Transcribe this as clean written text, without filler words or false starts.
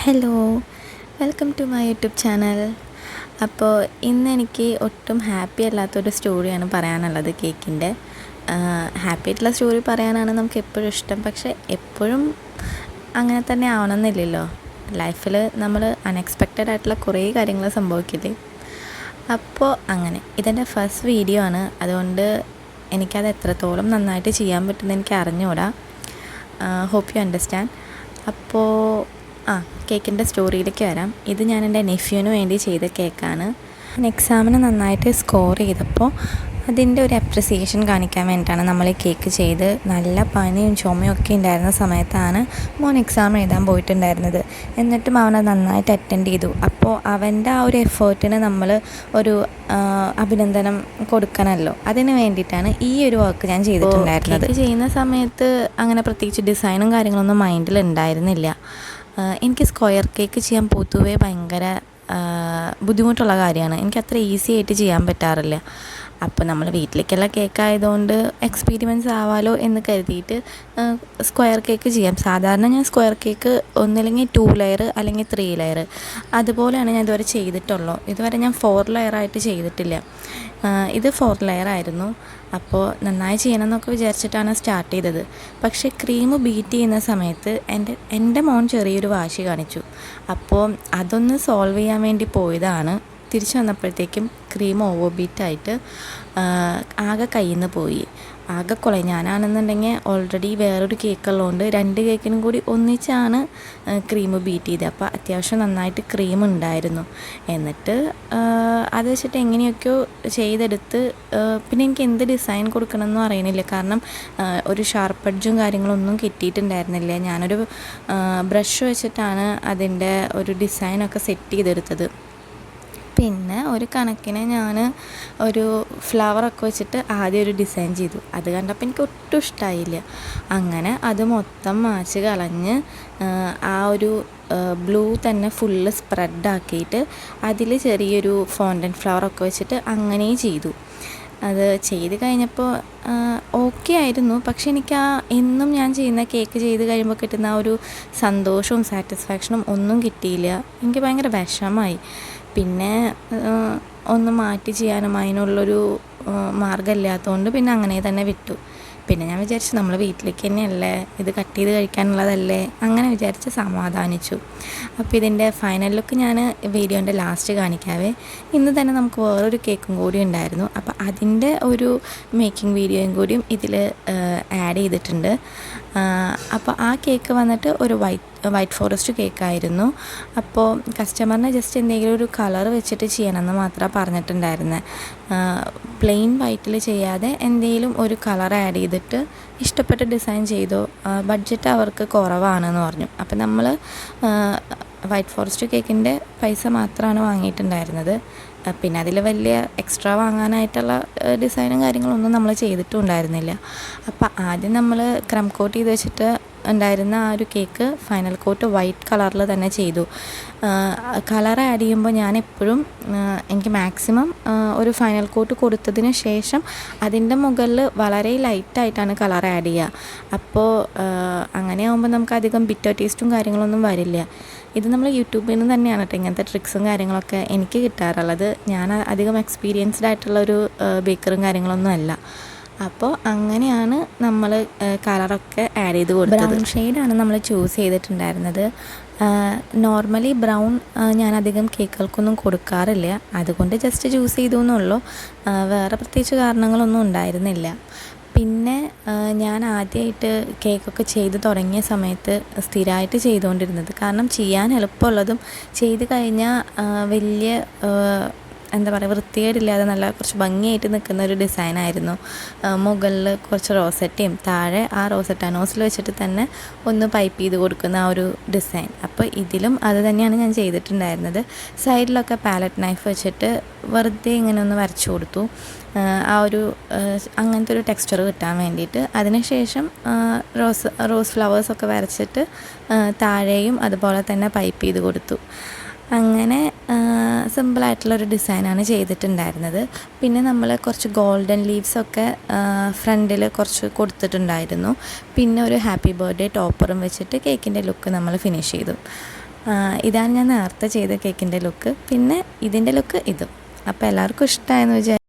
Hello, welcome to my YouTube channel. അപ്പോൾ ഇന്ന് എനിക്ക് ഒട്ടും ഹാപ്പി അല്ലാത്തൊരു സ്റ്റോറിയാണ് പറയാനുള്ളത് കേക്കിൻ്റെ. ഹാപ്പി ആയിട്ടുള്ള സ്റ്റോറി പറയാനാണ് നമുക്ക് എപ്പോഴും ഇഷ്ടം, പക്ഷേ എപ്പോഴും അങ്ങനെ തന്നെ ആവണമെന്നില്ലല്ലോ. ലൈഫിൽ നമ്മൾ അൺഎക്സ്പെക്റ്റഡ് ആയിട്ടുള്ള കുറേ കാര്യങ്ങൾ സംഭവിക്കില്ലേ. അപ്പോൾ അങ്ങനെ ഇതെൻ്റെ ഫസ്റ്റ് വീഡിയോ ആണ്, അതുകൊണ്ട് എനിക്കത് എത്രത്തോളം നന്നായിട്ട് ചെയ്യാൻ പറ്റുമെന്ന് എനിക്ക് അറിഞ്ഞുകൂടാ. Hope you understand. അപ്പോൾ കേക്കിൻ്റെ സ്റ്റോറിയിലേക്ക് വരാം. ഇത് ഞാൻ എൻ്റെ നെഫ്യൂവിന് വേണ്ടി ചെയ്ത കേക്കാണ്. എക്സാമിന് നന്നായിട്ട് സ്കോർ ചെയ്തപ്പോൾ അതിൻ്റെ ഒരു അപ്രിസിയേഷൻ കാണിക്കാൻ വേണ്ടിയിട്ടാണ് നമ്മൾ ഈ കേക്ക് ചെയ്ത്. നല്ല പനിയും ചുമയും ഒക്കെ ഉണ്ടായിരുന്ന സമയത്താണ് മോൻ എക്സാം എഴുതാൻ പോയിട്ടുണ്ടായിരുന്നത്. എന്നിട്ടും അവനത് നന്നായിട്ട് അറ്റൻഡ് ചെയ്തു. അപ്പോൾ അവൻ്റെ ആ ഒരു എഫേർട്ടിന് നമ്മൾ ഒരു അഭിനന്ദനം കൊടുക്കണമല്ലോ, അതിന് വേണ്ടിയിട്ടാണ് ഈ ഒരു വർക്ക് ഞാൻ ചെയ്തിട്ടുണ്ടായിരുന്നത്. ചെയ്യുന്ന സമയത്ത് അങ്ങനെ പ്രത്യേകിച്ച് ഡിസൈനും കാര്യങ്ങളൊന്നും മൈൻഡിൽ ഉണ്ടായിരുന്നില്ല. എനിക്ക് സ്ക്വയർ കേക്ക് ചെയ്യാൻ പൊതുവേ ഭയങ്കര ബുദ്ധിമുട്ടുള്ള കാര്യമാണ്. എനിക്ക് അത്ര ഈസി ആയിട്ട് ചെയ്യാൻ പറ്റാറില്ല. അപ്പോൾ നമ്മൾ വീട്ടിലേക്കുള്ള കേക്കായതുകൊണ്ട് എക്സ്പീരിമെൻസ് ആവാലോ എന്ന് കരുതിയിട്ട് സ്ക്വയർ കേക്ക് ചെയ്യാം. സാധാരണ ഞാൻ സ്ക്വയർ കേക്ക് ഒന്നില്ലെങ്കിൽ 2 ലെയർ അല്ലെങ്കിൽ 3 ലെയർ അതുപോലെയാണ് ഞാൻ ഇതുവരെ ചെയ്തിട്ടുള്ളൂ. ഇതുവരെ ഞാൻ 4 ലെയറായിട്ട് ചെയ്തിട്ടില്ല. ഇത് 4 ലെയർ ആയിരുന്നു. അപ്പോൾ നന്നായി ചെയ്യണം എന്നൊക്കെ വിചാരിച്ചിട്ടാണ് സ്റ്റാർട്ട് ചെയ്തത്. പക്ഷേ ക്രീം ബീറ്റ് ചെയ്യുന്ന സമയത്ത് എൻ്റെ മോൻ ചെറിയൊരു വാശി കാണിച്ചു. അപ്പോൾ അതൊന്ന് സോൾവ് ചെയ്യാൻ വേണ്ടി പോയതാണ്. തിരിച്ചു വന്നപ്പോഴത്തേക്കും ക്രീം ഓവർ ബീറ്റായിട്ട് ആകെ കയ്യിൽ നിന്ന് പോയി. ആകെ കുളയും. ഞാനാണെന്നുണ്ടെങ്കിൽ ഓൾറെഡി വേറൊരു കേക്കുള്ളതുകൊണ്ട് 2 കേക്കിനും കൂടി ഒന്നിച്ചാണ് ക്രീം ബീറ്റ് ചെയ്തത്. അപ്പോൾ അത്യാവശ്യം നന്നായിട്ട് ക്രീം ഉണ്ടായിരുന്നു. എന്നിട്ട് അത് വെച്ചിട്ട് എങ്ങനെയൊക്കെയോ ചെയ്തെടുത്ത് പിന്നെ എനിക്ക് എന്ത് ഡിസൈൻ കൊടുക്കണമെന്നും അറിയണില്ല. കാരണം ഒരു ഷാർപ്പ് എഡ്ജും കാര്യങ്ങളൊന്നും കിട്ടിയിട്ടുണ്ടായിരുന്നില്ല. ഞാനൊരു ബ്രഷ് വെച്ചിട്ടാണ് അതിൻ്റെ ഒരു ഡിസൈനൊക്കെ സെറ്റ് ചെയ്തെടുത്തത്. പിന്നെ ഒരു കണക്കിന് ഞാൻ ഒരു ഫ്ലവറൊക്കെ വെച്ചിട്ട് ആദ്യം ഒരു ഡിസൈൻ ചെയ്തു. അത് കണ്ടപ്പോൾ എനിക്ക് ഒട്ടും ഇഷ്ടമായില്ല. അങ്ങനെ അത് മൊത്തം മാച്ച് കളഞ്ഞ് ആ ഒരു ബ്ലൂ തന്നെ ഫുള്ള് സ്പ്രെഡാക്കിയിട്ട് അതിൽ ചെറിയൊരു ഫോണ്ടൻ ഫ്ലവറൊക്കെ വെച്ചിട്ട് അങ്ങനെ ചെയ്തു. അത് ചെയ്ത് കഴിഞ്ഞപ്പോൾ ഓക്കെ ആയിരുന്നു. പക്ഷെ എനിക്ക് എന്നും ഞാൻ ചെയ്യുന്ന കേക്ക് ചെയ്ത് കഴിയുമ്പോൾ കിട്ടുന്ന ആ ഒരു സന്തോഷവും സാറ്റിസ്ഫാക്ഷനും ഒന്നും കിട്ടിയില്ല. എനിക്ക് ഭയങ്കര വിഷമമായി. പിന്നെ ഒന്ന് മാറ്റി ചെയ്യാനും അതിനുള്ളൊരു മാർഗ്ഗമില്ലാത്തതുകൊണ്ട് പിന്നെ അങ്ങനെ തന്നെ വിട്ടു. പിന്നെ ഞാൻ വിചാരിച്ചു നമ്മൾ വീട്ടിലേക്ക് തന്നെയല്ലേ, ഇത് കട്ട് ചെയ്ത് കഴിക്കാനുള്ളതല്ലേ, അങ്ങനെ വിചാരിച്ച് സമാധാനിച്ചു. അപ്പോൾ ഇതിൻ്റെ ഫൈനൽ ലുക്ക് ഞാൻ വീഡിയോൻ്റെ ലാസ്റ്റ് കാണിക്കാവേ. ഇന്ന് തന്നെ നമുക്ക് വേറൊരു കേക്കും കൂടി ഉണ്ടായിരുന്നു. അപ്പോൾ അതിൻ്റെ ഒരു മേക്കിംഗ് വീഡിയോയും കൂടിയും ഇതിൽ ആഡ് ചെയ്തിട്ടുണ്ട്. അപ്പോൾ ആ കേക്ക് വന്നിട്ട് ഒരു വൈറ്റ് ഫോറസ്റ്റ് കേക്കായിരുന്നു. അപ്പോൾ കസ്റ്റമറിനെ ജസ്റ്റ് എന്തെങ്കിലും ഒരു കളർ വെച്ചിട്ട് ചെയ്യണമെന്ന് മാത്രമാണ് പറഞ്ഞിട്ടുണ്ടായിരുന്നത്. പ്ലെയിൻ വൈറ്റിൽ ചെയ്യാതെ എന്തെങ്കിലും ഒരു കളർ ആഡ് ചെയ്തിട്ട് ഇഷ്ടപ്പെട്ട ഡിസൈൻ ചെയ്തോ, ബഡ്ജറ്റ് അവർക്ക് കുറവാണെന്ന് പറഞ്ഞു. അപ്പോൾ നമ്മൾ വൈറ്റ് ഫോറസ്റ്റ് കേക്കിൻ്റെ പൈസ മാത്രമാണ് വാങ്ങിയിട്ടുണ്ടായിരുന്നത്. പിന്നെ അതിൽ വലിയ എക്സ്ട്രാ വാങ്ങാനായിട്ടുള്ള ഡിസൈനും കാര്യങ്ങളൊന്നും നമ്മൾ ചെയ്തിട്ടും ഉണ്ടായിരുന്നില്ല. അപ്പോൾ ആദ്യം നമ്മൾ ക്രം കോട്ട് ചെയ്ത് വെച്ചിട്ട് ഉണ്ടായിരുന്ന ആ ഒരു കേക്ക് ഫൈനൽ കോട്ട് വൈറ്റ് കളറിൽ തന്നെ ചെയ്തു. കളർ ആഡ് ചെയ്യുമ്പോൾ ഞാൻ എപ്പോഴും എനിക്ക് മാക്സിമം ഒരു ഫൈനൽ കോട്ട് കൊടുത്തതിന് ശേഷം അതിൻ്റെ മുകളിൽ വളരെ ലൈറ്റായിട്ടാണ് കളർ ആഡ് ചെയ്യുക. അപ്പോൾ അങ്ങനെ ആകുമ്പോൾ നമുക്ക് അധികം ബിറ്റർ ടേസ്റ്റും കാര്യങ്ങളൊന്നും വരില്ല. ഇത് നമ്മൾ യൂട്യൂബിൽ നിന്ന് തന്നെയാണ് കേട്ടോ ഇങ്ങനത്തെ ട്രിക്സും കാര്യങ്ങളൊക്കെ എനിക്ക് കിട്ടാറുള്ളത്. ഞാൻ അധികം എക്സ്പീരിയൻസ്ഡ് ആയിട്ടുള്ളൊരു ബേക്കറും കാര്യങ്ങളൊന്നും അല്ല. അപ്പോൾ അങ്ങനെയാണ് നമ്മൾ കളറൊക്കെ ആഡ് ചെയ്ത് കൊടുത്തത്. ബ്രൗൺ ഷെയ്ഡാണ് നമ്മൾ ചൂസ് ചെയ്തിട്ടുണ്ടായിരുന്നത്. നോർമലി ബ്രൗൺ ഞാനധികം കേക്കുകൾക്കൊന്നും കൊടുക്കാറില്ല, അതുകൊണ്ട് ജസ്റ്റ് ചൂസ് ചെയ്തു എന്നുള്ളൂ. വേറെ പ്രത്യേകിച്ച് കാരണങ്ങളൊന്നും ഉണ്ടായിരുന്നില്ല. പിന്നെ ഞാൻ ആദ്യമായിട്ട് കേക്കൊക്കെ ചെയ്ത് തുടങ്ങിയ സമയത്ത് സ്ഥിരമായിട്ട് ചെയ്തുകൊണ്ടിരുന്നത്, കാരണം ചെയ്യാൻ എളുപ്പമുള്ളതും ചെയ്ത് കഴിഞ്ഞാൽ വലിയ എന്താ പറയുക വൃത്തികേടില്ലാതെ നല്ല കുറച്ച് ഭംഗിയായിട്ട് നിൽക്കുന്ന ഒരു ഡിസൈനായിരുന്നു. മുകളിൽ കുറച്ച് റോസറ്റയും താഴെ ആ റോസറ്റ നോസിൽ വെച്ചിട്ട് തന്നെ ഒന്ന് പൈപ്പ് ചെയ്ത് കൊടുക്കുന്ന ആ ഒരു ഡിസൈൻ. അപ്പോൾ ഇതിലും അത് തന്നെയാണ് ഞാൻ ചെയ്തിട്ടുണ്ടായിരുന്നത്. സൈഡിലൊക്കെ പാലറ്റ് നൈഫ് വെച്ചിട്ട് വെറുതെ ഇങ്ങനെ ഒന്ന് വരച്ചു കൊടുത്തു, ആ ഒരു അങ്ങനത്തെ ഒരു ടെക്സ്ചർ കിട്ടാൻ വേണ്ടിയിട്ട്. അതിനുശേഷം റോസ് ഫ്ലവേഴ്സൊക്കെ വരച്ചിട്ട് താഴെയും അതുപോലെ തന്നെ പൈപ്പ് ചെയ്ത് കൊടുത്തു. അങ്ങനെ സിമ്പിളായിട്ടുള്ളൊരു ഡിസൈനാണ് ചെയ്തിട്ടുണ്ടായിരുന്നത്. പിന്നെ നമ്മൾ കുറച്ച് ഗോൾഡൻ ലീവ്സൊക്കെ ഫ്രണ്ടിൽ കുറച്ച് കൊടുത്തിട്ടുണ്ടായിരുന്നു. പിന്നെ ഒരു ഹാപ്പി ബർത്ത്ഡേ ടോപ്പറും വെച്ചിട്ട് കേക്കിൻ്റെ ലുക്ക് നമ്മൾ ഫിനിഷ് ചെയ്തു. ഇതാണ് ഞാൻ നേരത്തെ ചെയ്ത കേക്കിൻ്റെ ലുക്ക്. പിന്നെ ഇതിൻ്റെ ലുക്ക് ഇതും. അപ്പോൾ എല്ലാവർക്കും ഇഷ്ടമായെന്ന് വിചാരിച്ചു.